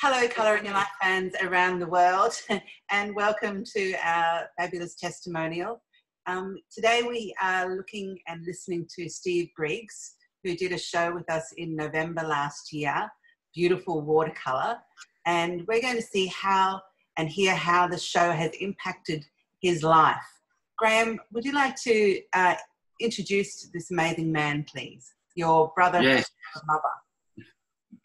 Hello, Colour in Your Life fans around the world, and welcome to our fabulous testimonial. Today we are looking and listening to Steve Griggs, who did a show with us in November last year, Beautiful Watercolour, and we're going to see how and hear how the show has impacted his life. Graham, would you like to introduce this amazing man, please? Your brother Yes. and mother.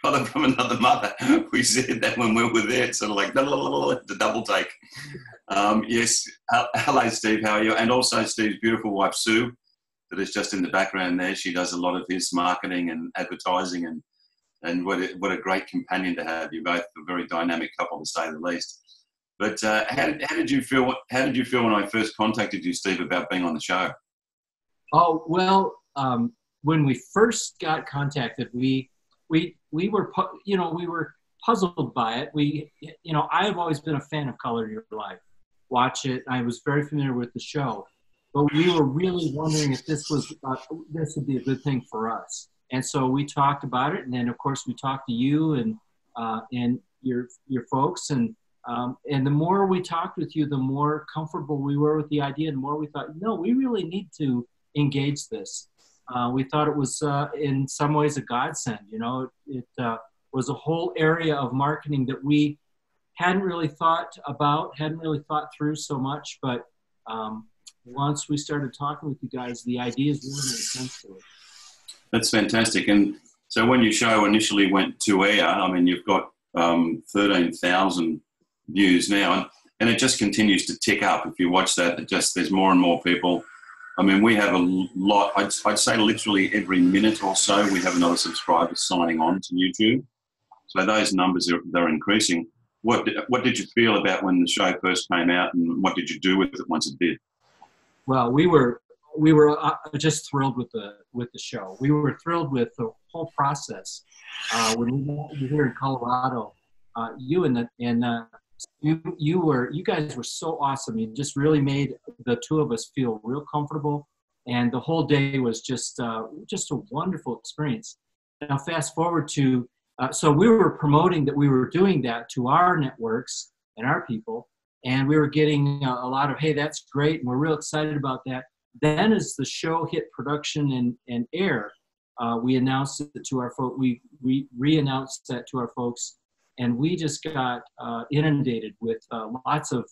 Brother from another mother. We said that when we were there. It's sort of like the double take. Yes. Hello, Steve. How are you? And also Steve's beautiful wife, Sue, that is just in the background there. She does a lot of his marketing and advertising, and what a great companion to have. You're both a very dynamic couple, to say the least. But how did you feel? How did you feel when I first contacted you, Steve, about being on the show? Oh well, when we first got contacted, we were puzzled by it. I have always been a fan of Color in Your Life. Watch it. I was very familiar with the show, but we were really wondering if this would be a good thing for us. And so we talked about it, and then of course we talked to you and your folks, and the more we talked with you, the more comfortable we were with the idea, and the more we thought, no, we really need to engage this. We thought it was in some ways a godsend. It was a whole area of marketing that we hadn't really thought about, hadn't really thought through so much, but once we started talking with you guys, the ideas really made sense to us. That's fantastic. And so when your show initially went to air, I mean, you've got 13,000 views now, and it just continues to tick up. If you watch that, there's more and more people. I mean, we have a lot. I'd say literally every minute or so we have another subscriber signing on to YouTube. So those numbers they're increasing. What did you feel about when the show first came out, and what did you do with it once it did? Well, we were just thrilled with the show. We were thrilled with the whole process. When we were here in Colorado, you guys were so awesome. You just really made the two of us feel real comfortable, and the whole day was just a wonderful experience. Now fast forward to, so we were promoting that we were doing that to our networks and our people, and we were getting a lot of, hey, that's great, and we're real excited about that. Then as the show hit production and air, we announced it to our folks. We re-announced that to our folks. And we just got inundated with lots of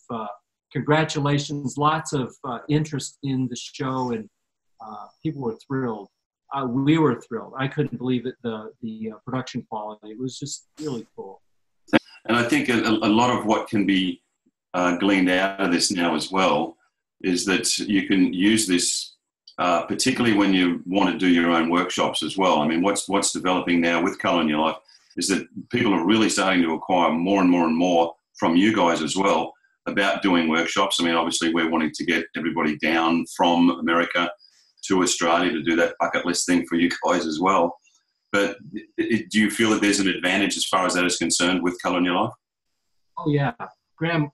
congratulations, lots of interest in the show, and people were thrilled. We were thrilled. I couldn't believe it, the production quality. It was just really cool. And I think a lot of what can be gleaned out of this now as well is that you can use this, particularly when you want to do your own workshops as well. I mean, what's developing now with Colour in Your Life is that people are really starting to acquire more and more and more from you guys as well about doing workshops. I mean, obviously we're wanting to get everybody down from America to Australia to do that bucket list thing for you guys as well. But do you feel that there's an advantage as far as that is concerned with Colour in Your Life? Oh yeah, Graham,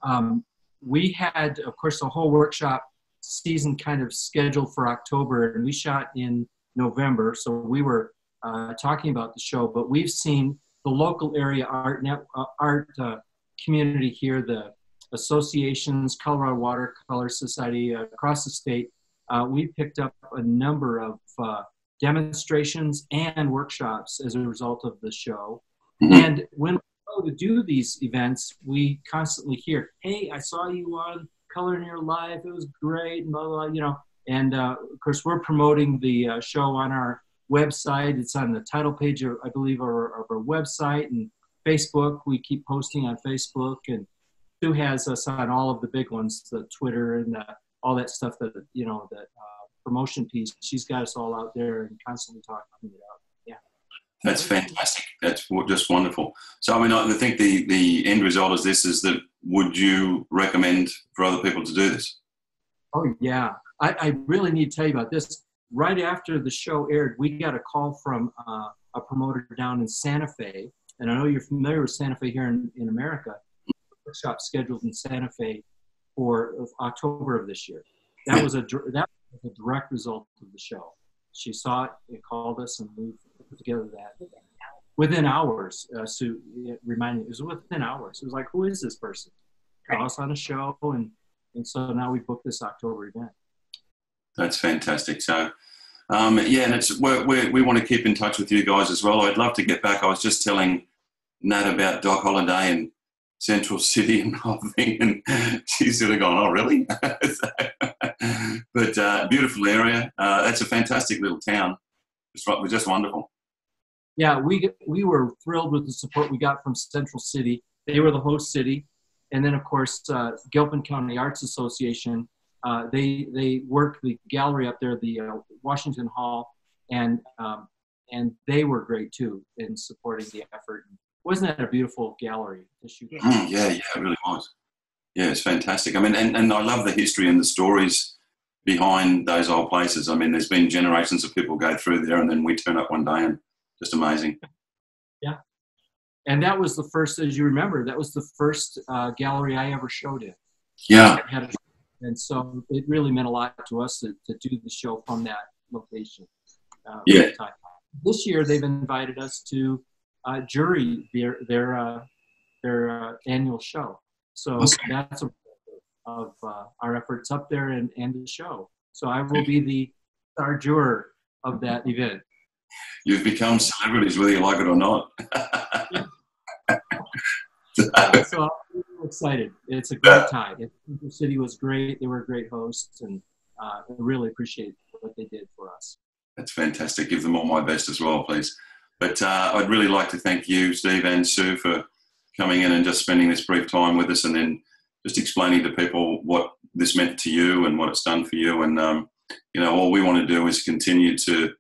we had, of course, the whole workshop season kind of scheduled for October, and we shot in November. So we were talking about the show, but we've seen the local area art community here, the associations, Colorado Watercolor Society across the state. We picked up a number of demonstrations and workshops as a result of the show. Mm-hmm. And when we go to do these events, we constantly hear, hey, I saw you on Color in Your Life. It was great, and blah, blah, blah, And of course, we're promoting the show on our website. It's on the title page, I believe, of our website, and Facebook. We keep posting on Facebook, and Sue has us on all of the big ones, the Twitter and all that stuff that promotion piece. She's got us all out there and constantly talking it out. Yeah, that's fantastic. That's just wonderful. So I mean, I think the end result is this: is that would you recommend for other people to do this? Oh yeah, I really need to tell you about this. Right after the show aired, we got a call from a promoter down in Santa Fe, and I know you're familiar with Santa Fe here in America. Workshop scheduled in Santa Fe for October of this year. That was a direct result of the show. She saw it and called us, and we put together that. within hours. Sue reminded me, it was within hours. It was like, who is this person? Call us on a show, and so now we booked this October event. That's fantastic. So, yeah, and it's we want to keep in touch with you guys as well. I'd love to get back. I was just telling Nat about Doc Holiday and Central City and everything, and she's sort of gone, oh, really? But beautiful area. That's a fantastic little town. It's just wonderful. Yeah, we were thrilled with the support we got from Central City. They were the host city. And then, of course, Gilpin County Arts Association, they worked the gallery up there, the Washington Hall, and they were great, too, in supporting the effort. Wasn't that a beautiful gallery to shoot? Yeah, it really was. Yeah, it's fantastic. I mean, and I love the history and the stories behind those old places. I mean, there's been generations of people go through there, and then we turn up one day, and just amazing. Yeah. And that was the first, as you remember, that was the first gallery I ever showed in. Yeah. And so it really meant a lot to us to do the show from that location. Yeah. This year, they've invited us to jury their annual show. So that's a of our efforts up there and the show. So I will be the star juror of that event. You've become celebrities, whether you like it or not. So I'm excited. It's a great time. The city was great. They were great hosts, and I really appreciate what they did for us. That's fantastic. Give them all my best as well, please. But I'd really like to thank you, Steve and Sue, for coming in and just spending this brief time with us, and then just explaining to people what this meant to you and what it's done for you. And, all we want to do is continue to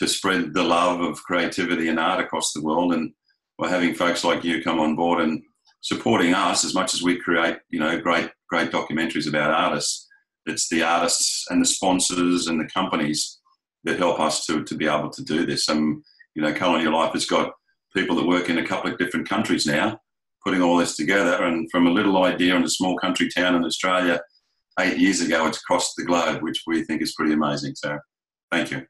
spread the love of creativity and art across the world. And by having folks like you come on board and supporting us as much as we create, great documentaries about artists, it's the artists and the sponsors and the companies that help us to be able to do this. Colour in Your Life has got people that work in a couple of different countries now, putting all this together. And from a little idea in a small country town in Australia 8 years ago, it's across the globe, which we think is pretty amazing. So thank you.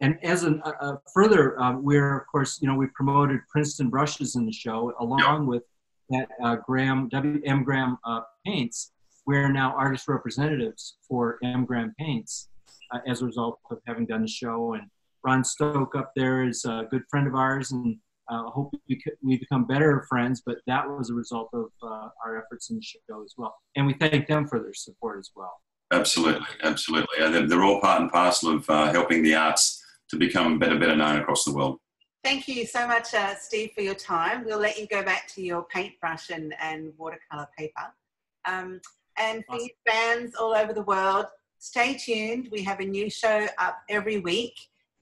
And as a further, we're, of course, we promoted Princeton brushes in the show, along with that M. Graham paints. We're now artist representatives for M. Graham paints as a result of having done the show. And Ron Stoke up there is a good friend of ours, and hope we become better friends, but that was a result of our efforts in the show as well. And we thank them for their support as well. Absolutely. They're all part and parcel of helping the arts to become better known across the world. Thank you so much, Steve, for your time. We'll let you go back to your paintbrush and watercolour paper. And for you fans all over the world, stay tuned. We have a new show up every week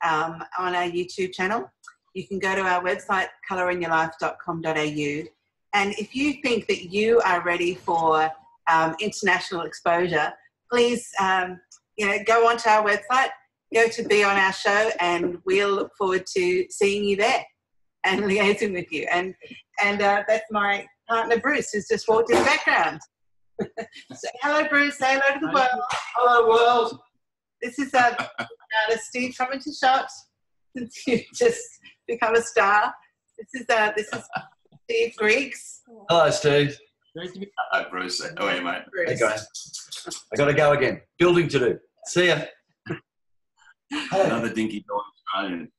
on our YouTube channel. You can go to our website, colourinyourlife.com.au. And if you think that you are ready for international exposure, please, go onto our website, go to be on our show, and we'll look forward to seeing you there and liaising with you. And that's my partner, Bruce, who's just walked in the background. So, hello, Bruce. Say hello to the world. Hello, world. This is Steve coming to shot since you just become a star. This is Steve Griggs. Hello, Steve. Great to be. Hi, Bruce. How are you, mate? Bruce. Hey, guys. I got to go again. Building to do. See ya. Another dinky dog Australian.